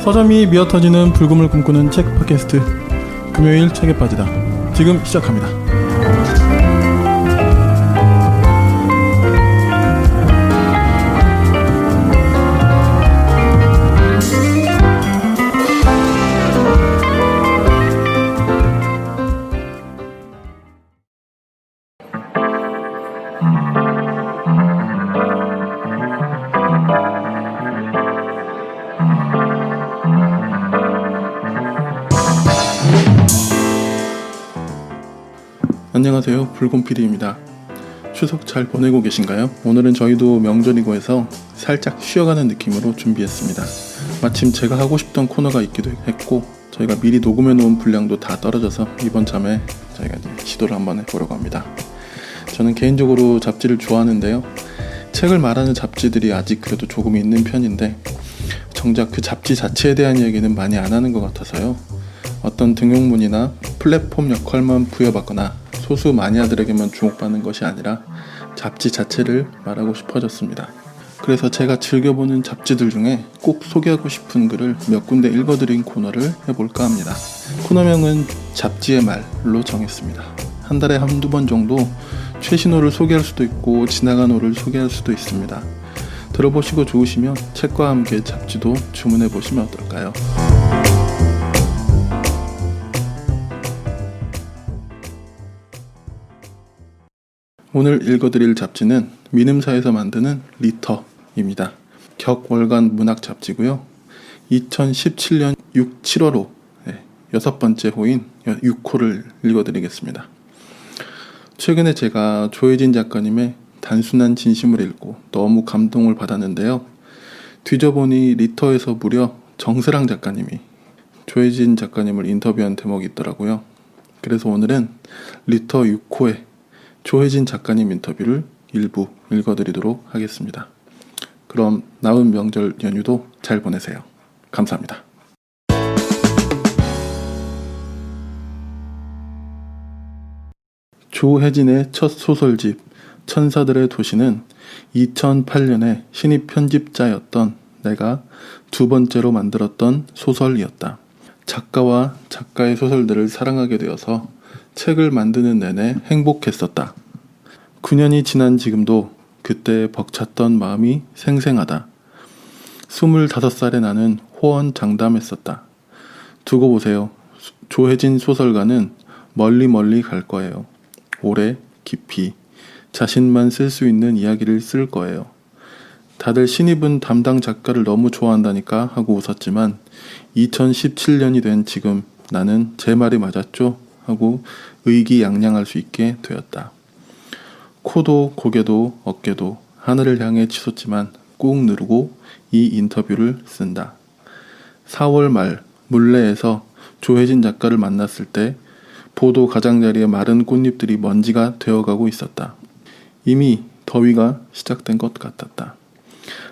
서점이 미어터지는 불금을 꿈꾸는 책 팟캐스트 금요일 책에 빠지다 지금 시작합니다. 안녕하세요, 불곰PD입니다. 추석 잘 보내고 계신가요? 오늘은 저희도 명절이고 해서 살짝 쉬어가는 느낌으로 준비했습니다. 마침 제가 하고 싶던 코너가 있기도 했고 저희가 미리 녹음해 놓은 분량도 다 떨어져서 이번 참에 저희가 이제 시도를 한번 해보려고 합니다. 저는 개인적으로 잡지를 좋아하는데요, 책을 말하는 잡지들이 아직 그래도 조금 있는 편인데 정작 그 잡지 자체에 대한 이야기는 많이 안 하는 것 같아서요, 어떤 등용문이나 플랫폼 역할만 부여받거나 소수 마니아들에게만 주목받는 것이 아니라 잡지 자체를 말하고 싶어졌습니다. 그래서 제가 즐겨보는 잡지들 중에 꼭 소개하고 싶은 글을 몇 군데 읽어드린 코너를 해볼까 합니다. 코너명은 잡지의 말로 정했습니다. 한 달에 한두 번 정도 최신호를 소개할 수도 있고 지나간 호를 소개할 수도 있습니다. 들어보시고 좋으시면 책과 함께 잡지도 주문해보시면 어떨까요? 오늘 읽어드릴 잡지는 민음사에서 만드는 리터입니다. 격월간 문학 잡지고요. 2017년 6, 7월호 6번째 호인 6호를 읽어드리겠습니다. 최근에 제가 조혜진 작가님의 단순한 진심을 읽고 너무 감동을 받았는데요. 뒤져보니 리터에서 무려 정세랑 작가님이 조혜진 작가님을 인터뷰한 대목이 있더라고요. 그래서 오늘은 리터 6호의 조혜진 작가님 인터뷰를 일부 읽어드리도록 하겠습니다. 그럼 남은 명절 연휴도 잘 보내세요. 감사합니다. 조혜진의 첫 소설집 천사들의 도시는 2008년에 신입 편집자였던 내가 두 번째로 만들었던 소설이었다. 작가와 작가의 소설들을 사랑하게 되어서 책을 만드는 내내 행복했었다. 9년이 지난 지금도 그때 벅찼던 마음이 생생하다. 25살의 나는 호언장담했었다. 두고 보세요. 조혜진 소설가는 멀리 갈 거예요. 오래, 깊이, 자신만 쓸 수 있는 이야기를 쓸 거예요. 다들 신입은 담당 작가를 너무 좋아한다니까 하고 웃었지만 2017년이 된 지금 나는 제 말이 맞았죠? 하고 의기양양할 수 있게 되었다. 코도 고개도 어깨도 하늘을 향해 치솟지만 꾹 누르고 이 인터뷰를 쓴다. 4월 말 물레에서 조혜진 작가를 만났을 때 보도 가장자리에 마른 꽃잎들이 먼지가 되어가고 있었다. 이미 더위가 시작된 것 같았다.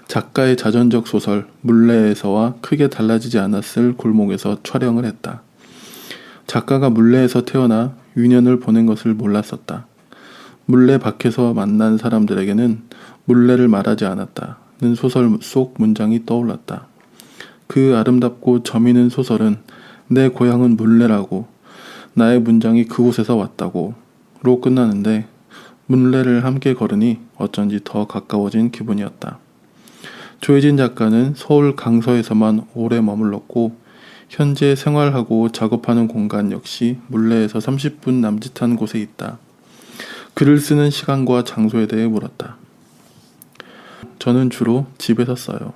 작가의 자전적 소설 물레에서와 크게 달라지지 않았을 골목에서 촬영을 했다. 작가가 물레에서 태어나 유년을 보낸 것을 몰랐었다. 물레 밖에서 만난 사람들에게는 물레를 말하지 않았다는 소설 속 문장이 떠올랐다. 그 아름답고 저미는 소설은 내 고향은 물레라고, 나의 문장이 그곳에서 왔다고 로 끝나는데 물레를 함께 걸으니 어쩐지 더 가까워진 기분이었다. 조혜진 작가는 서울 강서에서만 오래 머물렀고 현재 생활하고 작업하는 공간 역시 물레에서 30분 남짓한 곳에 있다. 글을 쓰는 시간과 장소에 대해 물었다. 저는 주로 집에서 써요.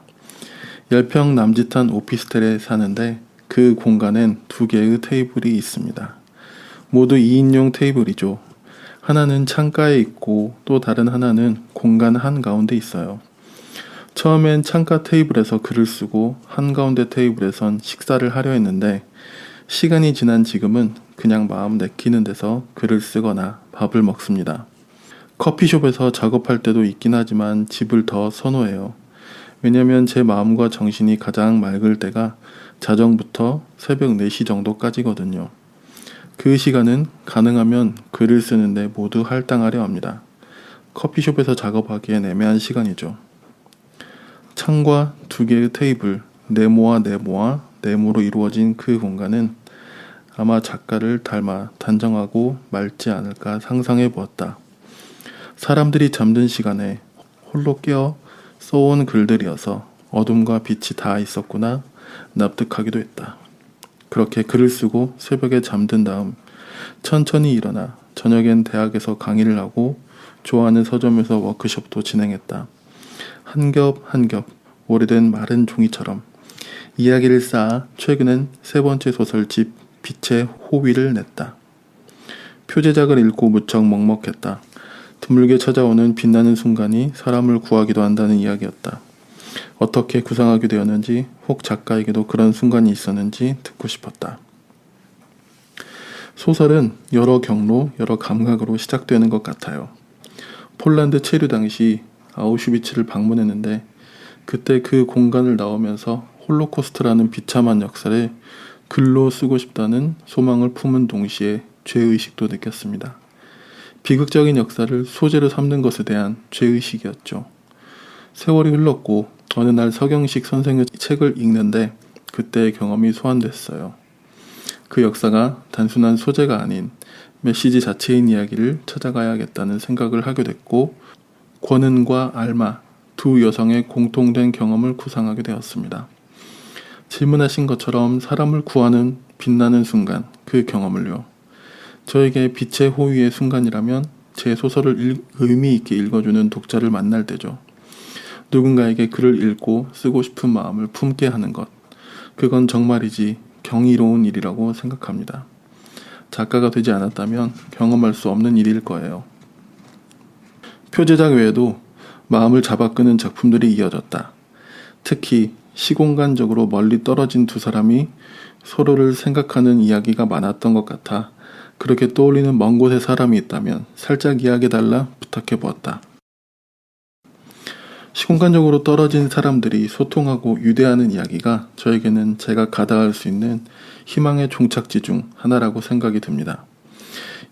10평 남짓한 오피스텔에 사는데 그 공간엔 2개의 테이블이 있습니다. 모두 2인용 테이블이죠. 하나는 창가에 있고 또 다른 하나는 공간 한가운데 있어요. 처음엔 창가 테이블에서 글을 쓰고 한가운데 테이블에선 식사를 하려 했는데 시간이 지난 지금은 그냥 마음 내키는 데서 글을 쓰거나 밥을 먹습니다. 커피숍에서 작업할 때도 있긴 하지만 집을 더 선호해요. 왜냐면 제 마음과 정신이 가장 맑을 때가 자정부터 새벽 4시 정도까지거든요. 그 시간은 가능하면 글을 쓰는데 모두 할당하려 합니다. 커피숍에서 작업하기엔 애매한 시간이죠. 창과 2개의 테이블, 네모와 네모와 네모로 이루어진 그 공간은 아마 작가를 닮아 단정하고 맑지 않을까 상상해 보았다. 사람들이 잠든 시간에 홀로 깨어 써온 글들이어서 어둠과 빛이 다 있었구나 납득하기도 했다. 그렇게 글을 쓰고 새벽에 잠든 다음 천천히 일어나 저녁엔 대학에서 강의를 하고 좋아하는 서점에서 워크숍도 진행했다. 한 겹 한 겹 오래된 마른 종이처럼 이야기를 쌓아 최근엔 세 번째 소설집 빛의 호위를 냈다. 표제작을 읽고 무척 먹먹했다. 드물게 찾아오는 빛나는 순간이 사람을 구하기도 한다는 이야기였다. 어떻게 구상하게 되었는지, 혹 작가에게도 그런 순간이 있었는지 듣고 싶었다. 소설은 여러 경로, 여러 감각으로 시작되는 것 같아요. 폴란드 체류 당시 아우슈비츠를 방문했는데 그때 그 공간을 나오면서 홀로코스트라는 비참한 역사를 글로 쓰고 싶다는 소망을 품은 동시에 죄의식도 느꼈습니다. 비극적인 역사를 소재로 삼는 것에 대한 죄의식이었죠. 세월이 흘렀고 어느 날 서경식 선생의 책을 읽는데 그때의 경험이 소환됐어요. 그 역사가 단순한 소재가 아닌 메시지 자체인 이야기를 찾아가야겠다는 생각을 하게 됐고 권은과 알마 두 여성의 공통된 경험을 구상하게 되었습니다. 질문하신 것처럼 사람을 구하는 빛나는 순간, 그 경험을요. 저에게 빛의 호위의 순간이라면 제 소설을 의미 있게 읽어주는 독자를 만날 때죠. 누군가에게 글을 읽고 쓰고 싶은 마음을 품게 하는 것. 그건 정말이지 경이로운 일이라고 생각합니다. 작가가 되지 않았다면 경험할 수 없는 일일 거예요. 표제작 외에도 마음을 잡아끄는 작품들이 이어졌다. 특히 시공간적으로 멀리 떨어진 두 사람이 서로를 생각하는 이야기가 많았던 것 같아 그렇게 떠올리는 먼 곳에 사람이 있다면 살짝 이야기해달라 부탁해보았다. 시공간적으로 떨어진 사람들이 소통하고 유대하는 이야기가 저에게는 제가 가다할 수 있는 희망의 종착지 중 하나라고 생각이 듭니다.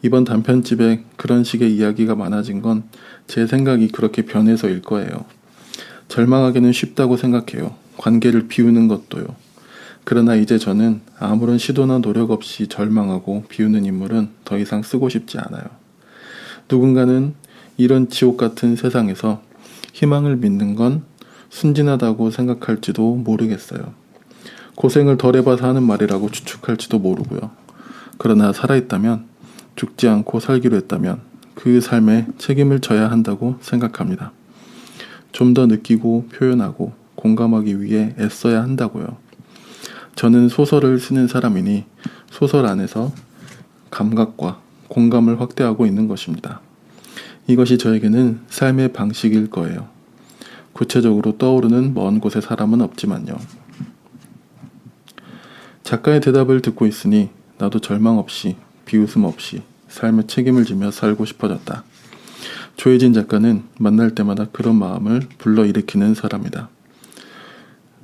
이번 단편집에 그런 식의 이야기가 많아진 건 제 생각이 그렇게 변해서일 거예요. 절망하기는 쉽다고 생각해요. 관계를 비우는 것도요. 그러나 이제 저는 아무런 시도나 노력 없이 절망하고 비우는 인물은 더 이상 쓰고 싶지 않아요. 누군가는 이런 지옥 같은 세상에서 희망을 믿는 건 순진하다고 생각할지도 모르겠어요. 고생을 덜 해봐서 하는 말이라고 추측할지도 모르고요. 그러나 살아있다면, 죽지 않고 살기로 했다면 그 삶에 책임을 져야 한다고 생각합니다. 좀 더 느끼고 표현하고 공감하기 위해 애써야 한다고요. 저는 소설을 쓰는 사람이니 소설 안에서 감각과 공감을 확대하고 있는 것입니다. 이것이 저에게는 삶의 방식일 거예요. 구체적으로 떠오르는 먼 곳의 사람은 없지만요. 작가의 대답을 듣고 있으니 나도 절망 없이 비웃음 없이 삶의 책임을 지며 살고 싶어졌다. 조혜진 작가는 만날 때마다 그런 마음을 불러일으키는 사람이다.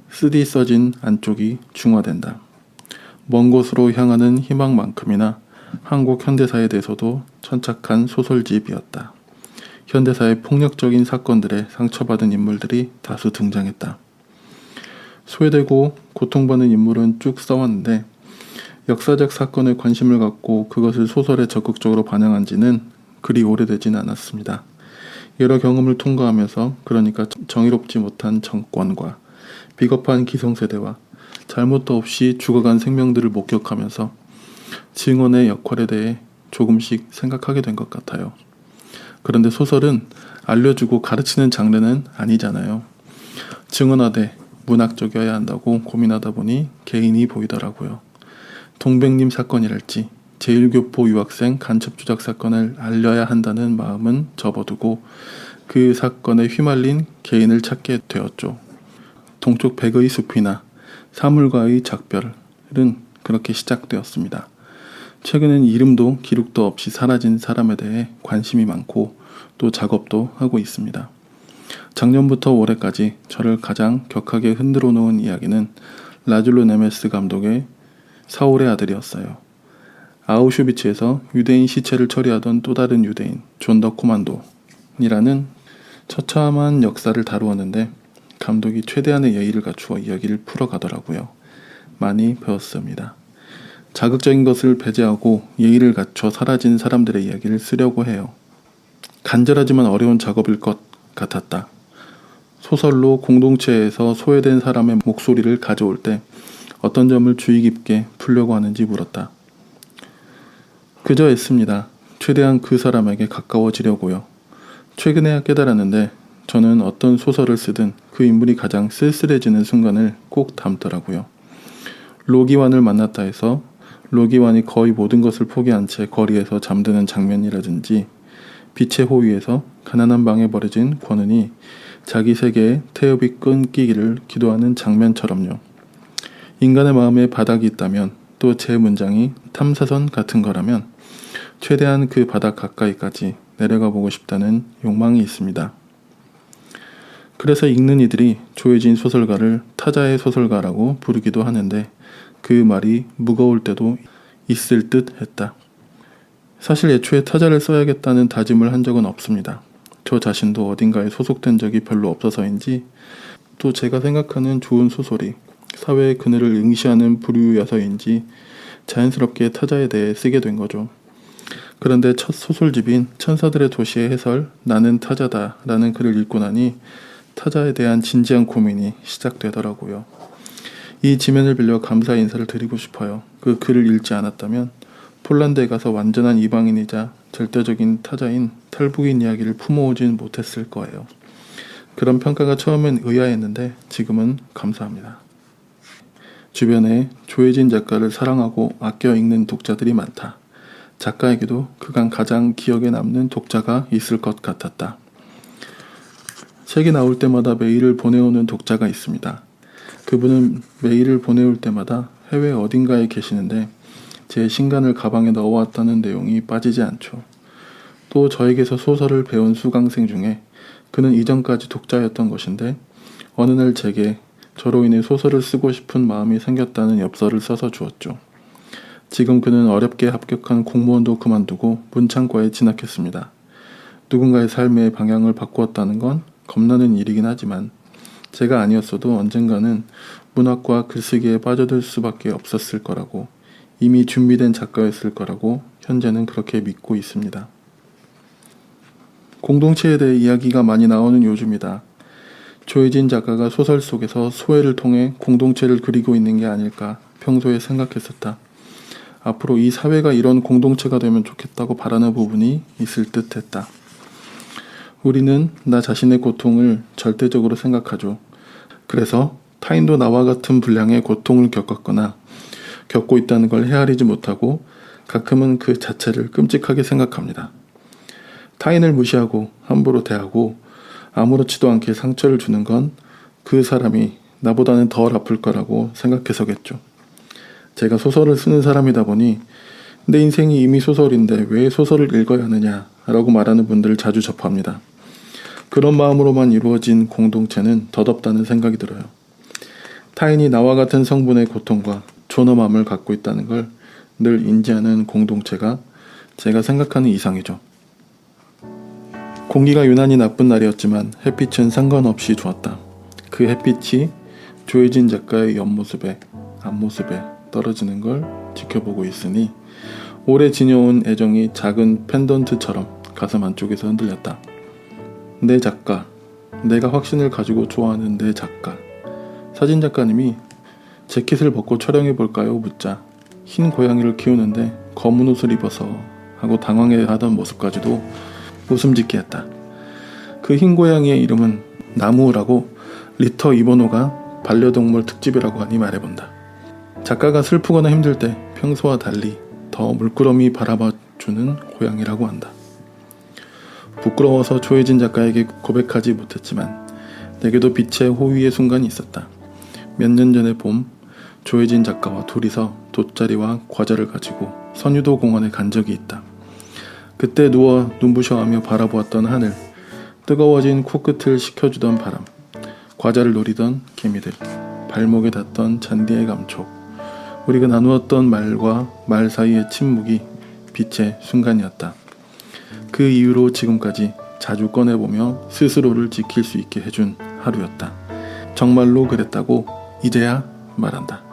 쓰디 써진 안쪽이 중화된다. 먼 곳으로 향하는 희망만큼이나 한국 현대사에 대해서도 천착한 소설집이었다. 현대사의 폭력적인 사건들에 상처받은 인물들이 다수 등장했다. 소외되고 고통받는 인물은 쭉 써왔는데 역사적 사건에 관심을 갖고 그것을 소설에 적극적으로 반영한 지는 그리 오래되진 않았습니다. 여러 경험을 통과하면서 그러니까 정의롭지 못한 정권과 비겁한 기성세대와 잘못도 없이 죽어간 생명들을 목격하면서 증언의 역할에 대해 조금씩 생각하게 된 것 같아요. 그런데 소설은 알려주고 가르치는 장르는 아니잖아요. 증언하되 문학적이어야 한다고 고민하다 보니 개인이 보이더라고요. 동백님 사건이랄지 제1교포 유학생 간첩 조작 사건을 알려야 한다는 마음은 접어두고 그 사건에 휘말린 개인을 찾게 되었죠. 동쪽 백의 숲이나 사물과의 작별은 그렇게 시작되었습니다. 최근엔 이름도 기록도 없이 사라진 사람에 대해 관심이 많고 또 작업도 하고 있습니다. 작년부터 올해까지 저를 가장 격하게 흔들어 놓은 이야기는 라줄로 네메스 감독의 사울의 아들이었어요. 아우슈비츠에서 유대인 시체를 처리하던 또 다른 유대인 존 더 코만도이라는 처참한 역사를 다루었는데 감독이 최대한의 예의를 갖추어 이야기를 풀어가더라고요. 많이 배웠습니다. 자극적인 것을 배제하고 예의를 갖춰 사라진 사람들의 이야기를 쓰려고 해요. 간절하지만 어려운 작업일 것 같았다. 소설로 공동체에서 소외된 사람의 목소리를 가져올 때 어떤 점을 주의 깊게 풀려고 하는지 물었다. 그저 애씁니다. 최대한 그 사람에게 가까워지려고요. 최근에야 깨달았는데 저는 어떤 소설을 쓰든 그 인물이 가장 쓸쓸해지는 순간을 꼭 담더라고요. 로기완을 만났다 해서 로기완이 거의 모든 것을 포기한 채 거리에서 잠드는 장면이라든지 빛의 호위에서 가난한 방에 버려진 권은이 자기 세계에 태엽이 끊기기를 기도하는 장면처럼요. 인간의 마음에 바닥이 있다면 또 제 문장이 탐사선 같은 거라면 최대한 그 바닥 가까이까지 내려가 보고 싶다는 욕망이 있습니다. 그래서 읽는 이들이 조혜진 소설가를 타자의 소설가라고 부르기도 하는데 그 말이 무거울 때도 있을 듯 했다. 사실 애초에 타자를 써야겠다는 다짐을 한 적은 없습니다. 저 자신도 어딘가에 소속된 적이 별로 없어서인지 또 제가 생각하는 좋은 소설이 사회의 그늘을 응시하는 부류여서인지 자연스럽게 타자에 대해 쓰게 된 거죠. 그런데 첫 소설집인 천사들의 도시의 해설 나는 타자다 라는 글을 읽고 나니 타자에 대한 진지한 고민이 시작되더라고요. 이 지면을 빌려 감사 인사를 드리고 싶어요. 그 글을 읽지 않았다면 폴란드에 가서 완전한 이방인이자 절대적인 타자인 탈북인 이야기를 품어오진 못했을 거예요. 그런 평가가 처음엔 의아했는데 지금은 감사합니다. 주변에 조혜진 작가를 사랑하고 아껴 읽는 독자들이 많다. 작가에게도 그간 가장 기억에 남는 독자가 있을 것 같았다. 책이 나올 때마다 메일을 보내오는 독자가 있습니다. 그분은 메일을 보내올 때마다 해외 어딘가에 계시는데 제 신간을 가방에 넣어왔다는 내용이 빠지지 않죠. 또 저에게서 소설을 배운 수강생 중에 그는 이전까지 독자였던 것인데 어느 날 제게 저로 인해 소설을 쓰고 싶은 마음이 생겼다는 엽서를 써서 주었죠. 지금 그는 어렵게 합격한 공무원도 그만두고 문창과에 진학했습니다. 누군가의 삶의 방향을 바꾸었다는 건 겁나는 일이긴 하지만 제가 아니었어도 언젠가는 문학과 글쓰기에 빠져들 수밖에 없었을 거라고 이미 준비된 작가였을 거라고 현재는 그렇게 믿고 있습니다. 공동체에 대해 이야기가 많이 나오는 요즘이다. 조혜진 작가가 소설 속에서 소외를 통해 공동체를 그리고 있는 게 아닐까 평소에 생각했었다. 앞으로 이 사회가 이런 공동체가 되면 좋겠다고 바라는 부분이 있을 듯 했다. 우리는 나 자신의 고통을 절대적으로 생각하죠. 그래서 타인도 나와 같은 분량의 고통을 겪었거나 겪고 있다는 걸 헤아리지 못하고 가끔은 그 자체를 끔찍하게 생각합니다. 타인을 무시하고 함부로 대하고 아무렇지도 않게 상처를 주는 건 그 사람이 나보다는 덜 아플 거라고 생각해서겠죠. 제가 소설을 쓰는 사람이다 보니 내 인생이 이미 소설인데 왜 소설을 읽어야 하느냐 라고 말하는 분들을 자주 접합니다. 그런 마음으로만 이루어진 공동체는 덧없다는 생각이 들어요. 타인이 나와 같은 성분의 고통과 존엄함을 갖고 있다는 걸 늘 인지하는 공동체가 제가 생각하는 이상이죠. 공기가 유난히 나쁜 날이었지만 햇빛은 상관없이 좋았다. 그 햇빛이 조혜진 작가의 옆모습에 앞모습에 떨어지는 걸 지켜보고 있으니 오래 지녀온 애정이 작은 펜던트처럼 가슴 안쪽에서 흔들렸다. 내 작가, 내가 확신을 가지고 좋아하는 내 작가. 사진작가님이 재킷을 벗고 촬영해볼까요? 묻자 흰 고양이를 키우는데 검은 옷을 입어서 하고 당황해하던 모습까지도 웃음 짓게 했다. 그 흰 고양이의 이름은 나무라고 리터 이번호가 반려동물 특집이라고 하니 말해본다. 작가가 슬프거나 힘들 때 평소와 달리 더 물끄러미 바라봐주는 고양이라고 한다. 부끄러워서 조혜진 작가에게 고백하지 못했지만 내게도 빛의 호위의 순간이 있었다. 몇 년 전의 봄 조혜진 작가와 둘이서 돗자리와 과자를 가지고 선유도 공원에 간 적이 있다. 그때 누워 눈부셔하며 바라보았던 하늘, 뜨거워진 코끝을 식혀주던 바람, 과자를 노리던 개미들, 발목에 닿던 잔디의 감촉, 우리가 나누었던 말과 말 사이의 침묵이 빛의 순간이었다. 그 이후로 지금까지 자주 꺼내보며 스스로를 지킬 수 있게 해준 하루였다. 정말로 그랬다고 이제야 말한다.